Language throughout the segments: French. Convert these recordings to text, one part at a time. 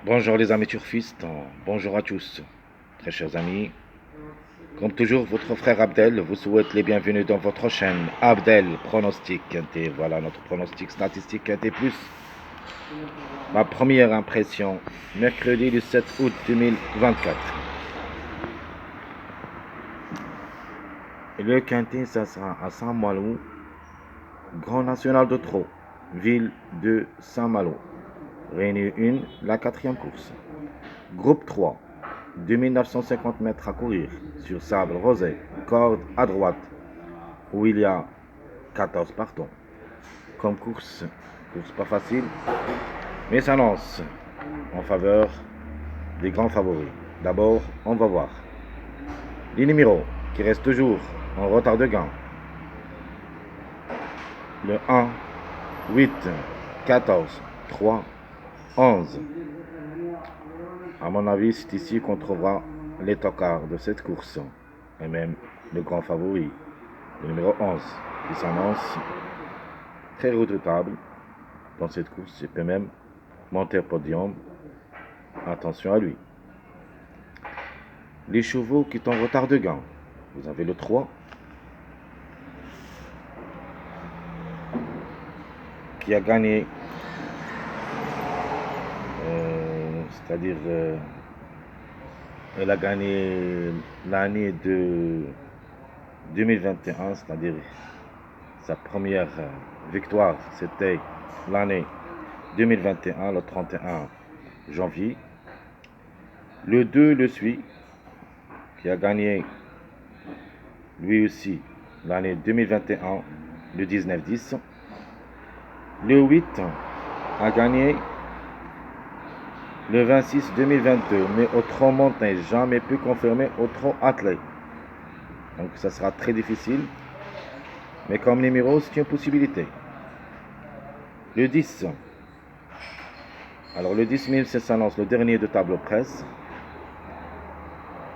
Bonjour les amis turfistes, bonjour à tous, très chers amis. Comme toujours, votre frère Abdel vous souhaite les bienvenus dans votre chaîne Abdel Pronostic Quinté. Voilà notre pronostic statistique Quinté Plus. Ma première impression, mercredi du 7 août 2024. Et le Quinté, ça sera à Saint-Malo, Grand National de Trot, ville de Saint-Malo. Réunion 1, la quatrième course. Groupe 3. 2950 mètres à courir sur sable rosé, corde à droite, où il y a 14 partants. Comme course pas facile, mais s'annonce en faveur des grands favoris. D'abord, on va voir les numéros qui restent toujours en retard de gain. Le 1, 8, 14, 3, 11. À mon avis, c'est ici qu'on trouvera les tocards de cette course, et même le grand favori, le numéro 11, qui s'annonce très redoutable dans cette course. Il peut même monter au podium. Attention à lui. Les chevaux qui sont en retard de gain. Vous avez le 3, qui a gagné, c'est-à-dire, elle a gagné l'année de 2021, c'est-à-dire sa première victoire, c'était l'année 2021, le 31 janvier. Le 2 le suit, qui a gagné lui aussi l'année 2021, le 19-10. Le 8 a gagné le 26 2022, mais au trot monté, jamais pu confirmer au trot attelé. Donc ça sera très difficile. Mais comme numéro, c'est une possibilité. Le 10. Alors le 10 000, c'est s'annonce le dernier de tableau presse.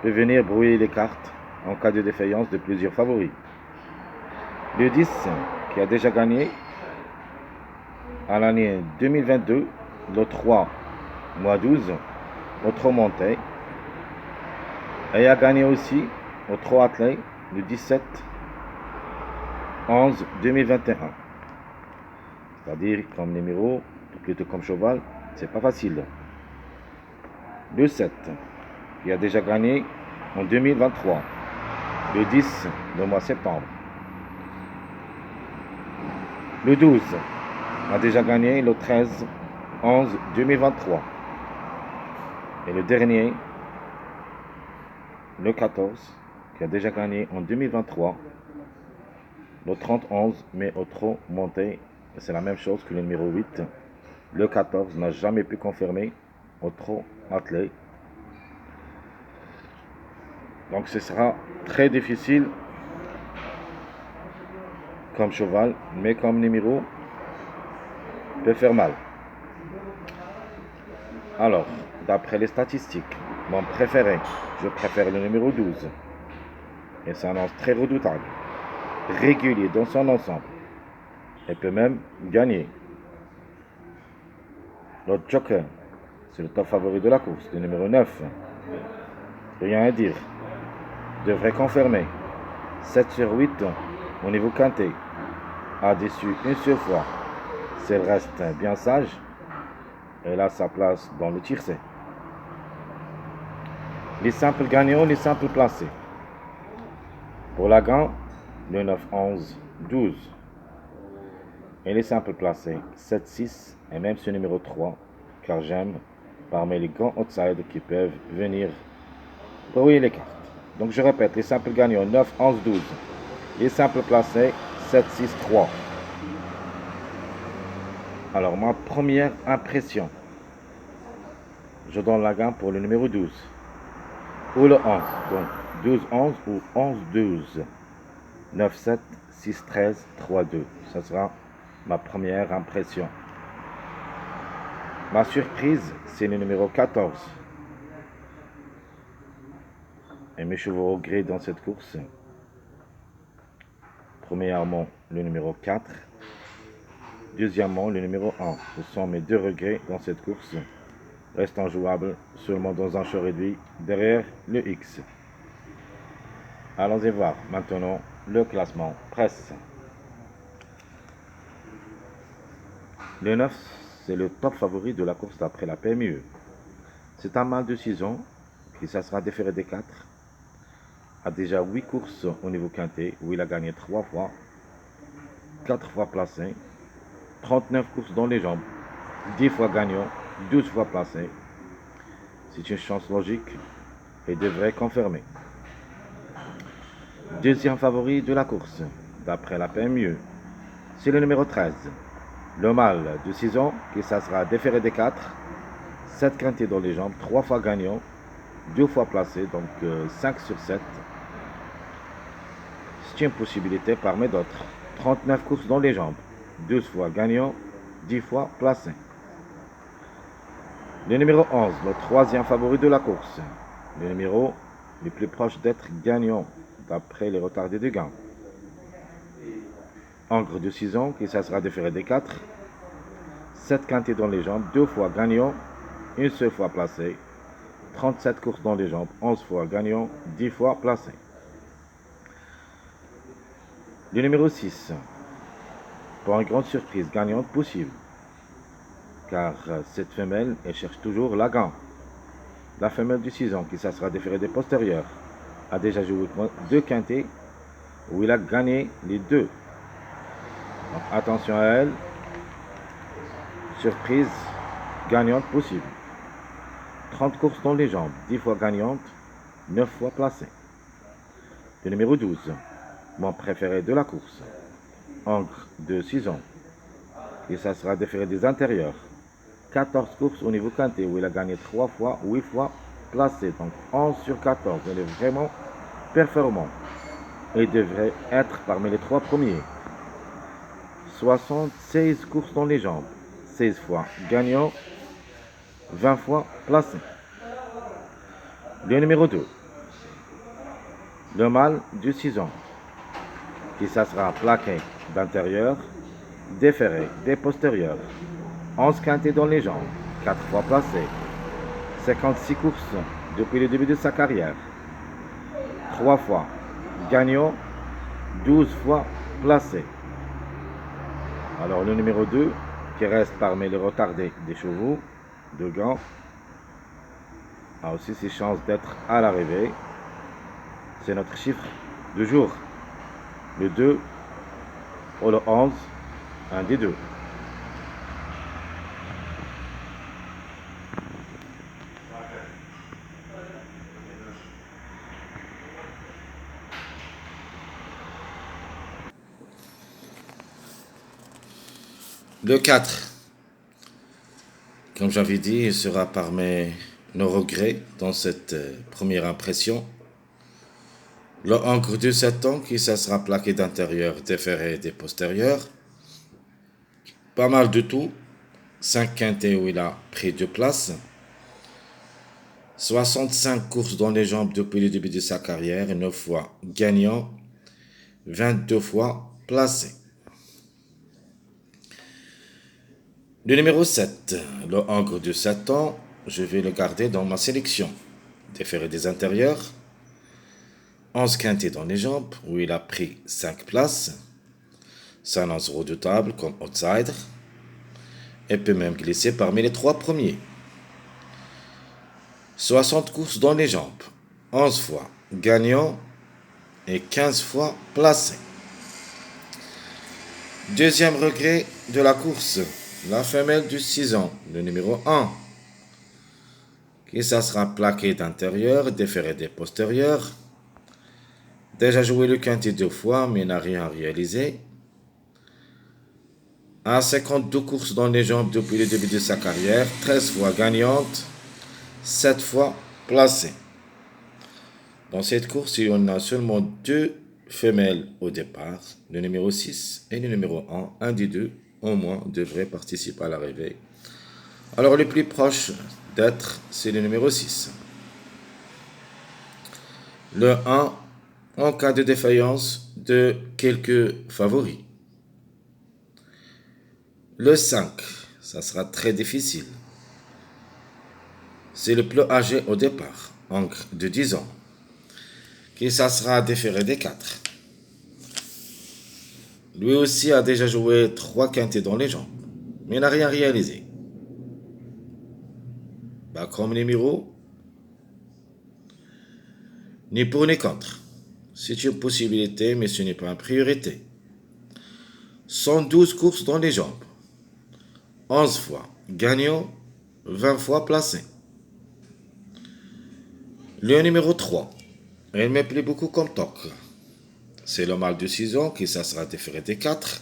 Peut venir brouiller les cartes en cas de défaillance de plusieurs favoris. Le 10, qui a déjà gagné à l'année 2022, le 3, mois 12, au trot monté. Et a gagné aussi au trot attelé le 17 11 2021. C'est-à-dire comme numéro, plutôt comme cheval, c'est pas facile. Le 7, qui a déjà gagné en 2023. Le 10, le mois septembre. Le 12 a déjà gagné le 13 11 2023. Et le dernier, le 14, qui a déjà gagné en 2023. Le 30 11, mais au trot monté, c'est la même chose que le numéro 8. Le 14 n'a jamais pu confirmer au trot attelé. Donc ce sera très difficile comme cheval, mais comme numéro, peut faire mal. Alors, d'après les statistiques, mon préféré, je préfère le numéro 12. Et c'est un annonce très redoutable, régulier dans son ensemble, et peut même gagner. L'autre joker, c'est le top favori de la course, le numéro 9. Rien à dire. Devrait confirmer. 7 sur 8 au niveau quinté. A déçu une seule fois. S'il reste bien sage, elle a sa place dans le tiercé. Les simples gagnants, les simples placés. Pour la gagne, le 9, 11, 12. Et les simples placés, 7, 6 et même ce numéro 3, car j'aime parmi les grands outsiders qui peuvent venir brouiller les cartes. Donc je répète, les simples gagnants, 9, 11, 12. Les simples placés, 7, 6, 3. Alors ma première impression, je donne la gamme pour le numéro 12 ou le 11. Donc 12, 11 ou 11, 12. 9, 7, 6, 13, 3, 2. Ça sera ma première impression. Ma surprise, c'est le numéro 14. Et mes chevaux au gré dans cette course. Premièrement, le numéro 4. Deuxièmement, le numéro 1. Ce sont mes deux regrets dans cette course. restant jouable seulement dans un champ réduit derrière le X. Allons-y voir maintenant le classement presse. Le 9, c'est le top favori de la course d'après la PMUE. C'est un mâle de 6 ans qui ça sera déféré des 4, a déjà 8 courses au niveau quintet où il a gagné 3 fois, 4 fois placé, 39 courses dans les jambes, 10 fois gagnant, 12 fois placé. C'est une chance logique et devrait confirmer. Deuxième favori de la course, d'après la PMU, c'est le numéro 13. Le mâle de 6 ans qui ça sera déféré des 4, 7 quintés dans les jambes, 3 fois gagnant, 2 fois placé, donc 5 sur 7. C'est une possibilité parmi d'autres. 39 courses dans les jambes, 12 fois gagnant, 10 fois placé. Le numéro 11, le troisième favori de la course. Le numéro le plus proche d'être gagnant, d'après les retardés de gain. Angre de 6 ans, qui ça sera déféré des 4. 7 quintés dans les jambes, 2 fois gagnant, une seule fois placé. 37 courses dans les jambes, 11 fois gagnant, 10 fois placé. Le numéro 6, pour une grande surprise gagnante possible. Car cette femelle, elle cherche toujours la gain. La femelle du 6 ans, qui ça sera déférée des postérieurs, a déjà joué 2 quintés où il a gagné les 2. Donc attention à elle. Surprise gagnante possible. 30 courses dans les jambes, 10 fois gagnante, 9 fois placée. Le numéro 12, mon préféré de la course. Ancre de 6 ans. Et ça sera déféré des intérieurs. 14 courses au niveau quintet où il a gagné 3 fois, 8 fois placé. Donc 11 sur 14. Elle est vraiment performant. Et devrait être parmi les 3 premiers. 76 courses dans les jambes. 16 fois gagnant. 20 fois placé. Le numéro 2. Le mâle du 6 ans. Qui ça sera plaqué d'intérieur. Déféré des postérieurs. 11 quintés dans les jambes, 4 fois placé, 56 courses depuis le début de sa carrière, 3 fois gagnant, 12 fois placé. Alors le numéro 2, qui reste parmi les retardés des chevaux de Gand, a aussi ses chances d'être à l'arrivée. C'est notre chiffre du jour. Le 2 ou le 11, un des deux. Le 4, comme j'avais dit, il sera parmi nos regrets dans cette première impression. Le ancre de 7 ans qui ça sera plaqué d'intérieur, déféré des postérieurs. Pas mal de tout. 5 quintés où il a pris 2 places. 65 courses dans les jambes depuis le début de sa carrière, 9 fois gagnant, 22 fois placé. Le numéro 7, le ancre de 7 ans, je vais le garder dans ma sélection. Déféré des intérieurs, 11 quintés dans les jambes, où il a pris 5 places. S'annonce redoutable comme outsider, et peut même glisser parmi les 3 premiers. 60 courses dans les jambes, 11 fois gagnant et 15 fois placé. Deuxième regret de la course, la femelle du 6 ans, le numéro 1, qui ça sera plaqué d'intérieur, déféré des postérieurs. Déjà joué le quintet 2 fois, mais n'a rien réalisé. A 52 courses dans les jambes depuis le début de sa carrière, 13 fois gagnante, 7 fois placée. Dans cette course, il y en a seulement 2 femelles au départ, le numéro 6 et le numéro 1. Un des deux, au moins, devrait participer à l'arrivée. Alors, le plus proche d'être, c'est le numéro 6. Le 1, en cas de défaillance de quelques favoris. Le 5, ça sera très difficile. c'est le plus âgé au départ, Ancre de 10 ans, qui ça sera déféré des 4. Lui aussi a déjà joué 3 quintets dans les jambes, mais n'a rien réalisé. Comme numéro, ni pour ni contre. C'est une possibilité, mais ce n'est pas une priorité. 112 courses dans les jambes, 11 fois gagnant, 20 fois placé. Le numéro 3, il me plaît beaucoup comme toc. C'est le mâle de 6 ans qui ça sera déféré des 4.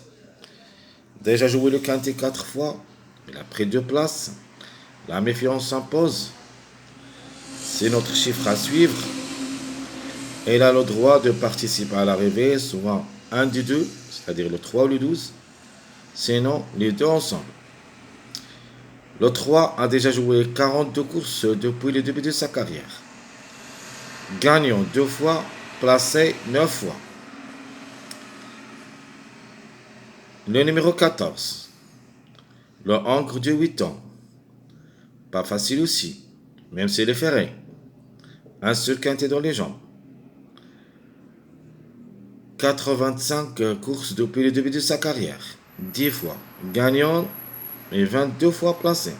Déjà joué le quintet 4 fois, il a pris 2 places. La méfiance s'impose. C'est notre chiffre à suivre. Il a le droit de participer à l'arrivée, souvent un des deux, c'est-à-dire le 3 ou le 12, sinon les deux ensemble. Le 3 a déjà joué 42 courses depuis le début de sa carrière. Gagnant 2 fois, placé 9 fois. Le numéro 14, le Ancre de 8 ans. Pas facile aussi, même s'il est ferré. Un seul quintet dans les jambes. 85 courses depuis le début de sa carrière. 10 fois gagnant et 22 fois placé.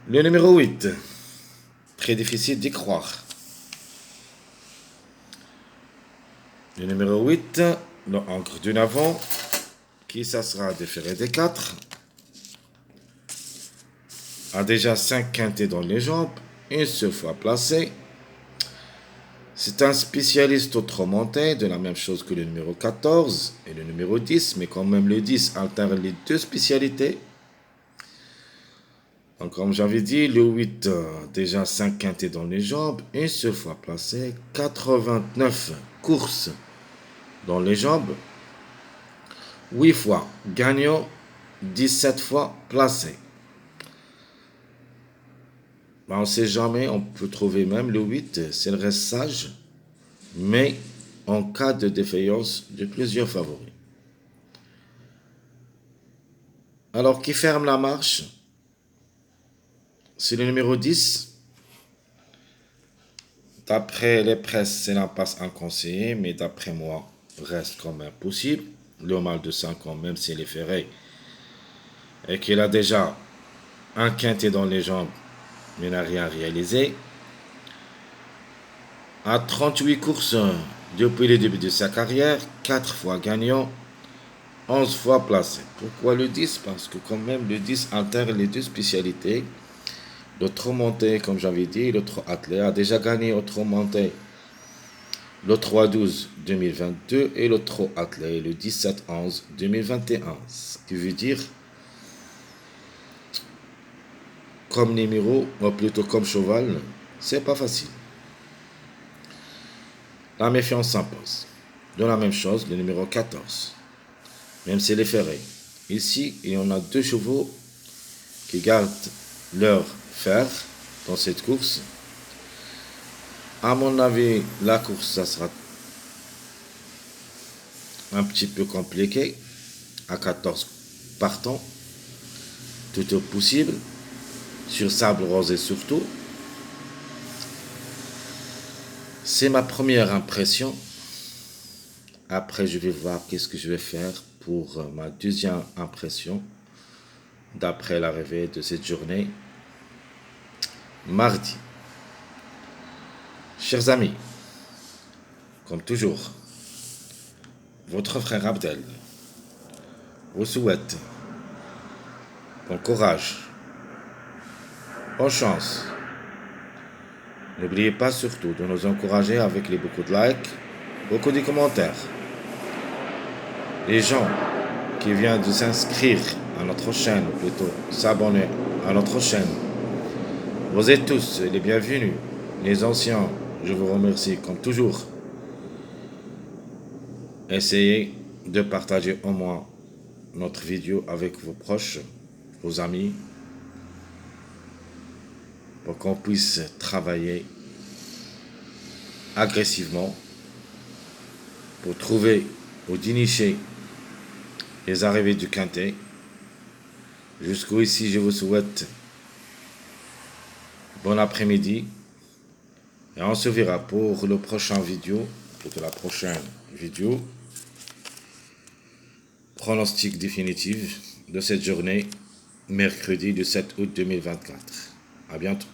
Le numéro 8, très difficile d'y croire. Le numéro 8, le Ancre du 9 ans, qui ça sera déféré des 4, a déjà 5 quintets dans les jambes, une seule fois placé. C'est un spécialiste autrement de la même chose que le numéro 14 et le numéro 10, mais quand même le 10 alterne les deux spécialités. Donc comme j'avais dit, le 8, déjà 5 quintets dans les jambes, une seule fois placé, 89 courses dans les jambes, 8 fois gagnant, 17 fois placé. On ne sait jamais, on peut trouver même le 8, s'il reste sage, mais en cas de défaillance de plusieurs favoris. Alors, qui ferme la marche? C'est le numéro 10. D'après les presses, c'est l'impasse inconseillée, mais d'après moi, reste quand même possible. Le mâle de 5 ans, même s'il est ferré, et qu'il a déjà un quintet dans les jambes, mais n'a rien réalisé. À 38 courses depuis le début de sa carrière, 4 fois gagnant, 11 fois placé. Pourquoi le 10? Parce que quand même le 10 alterne les deux spécialités. Le trot monté, comme j'avais dit, le trot attelé a déjà gagné au trot monté le 3-12 2022 et le trot attelé le 17-11 2021. Ce qui veut dire, comme numéro, ou plutôt comme cheval, c'est pas facile. La méfiance s'impose. De la même chose, le numéro 14, même s'il est ferré. Ici, il y en a 2 chevaux qui gardent leur fer dans cette course. À mon avis, la course, ça sera un petit peu compliqué. À 14 partants, tout est possible. Sur sable rosé surtout. C'est ma première impression. Après, je vais voir qu'est-ce que je vais faire pour ma deuxième impression d'après l'arrivée de cette journée. Mardi. Chers amis, comme toujours, votre frère Abdel vous souhaite bon courage, bonne chance. N'oubliez pas surtout de nous encourager avec beaucoup de likes, beaucoup de commentaires. Les gens qui viennent de s'inscrire à notre chaîne, ou plutôt s'abonner à notre chaîne, vous êtes tous les bienvenus. Les anciens, je vous remercie comme toujours. Essayez de partager au moins notre vidéo avec vos proches, vos amis, pour qu'on puisse travailler agressivement pour trouver ou dénicher les arrivées du quintet Jusqu'au ici, je vous souhaite bon après-midi. Et on se verra pour la prochaine vidéo. Pronostic définitif de cette journée, mercredi du 7 août 2024. À bientôt.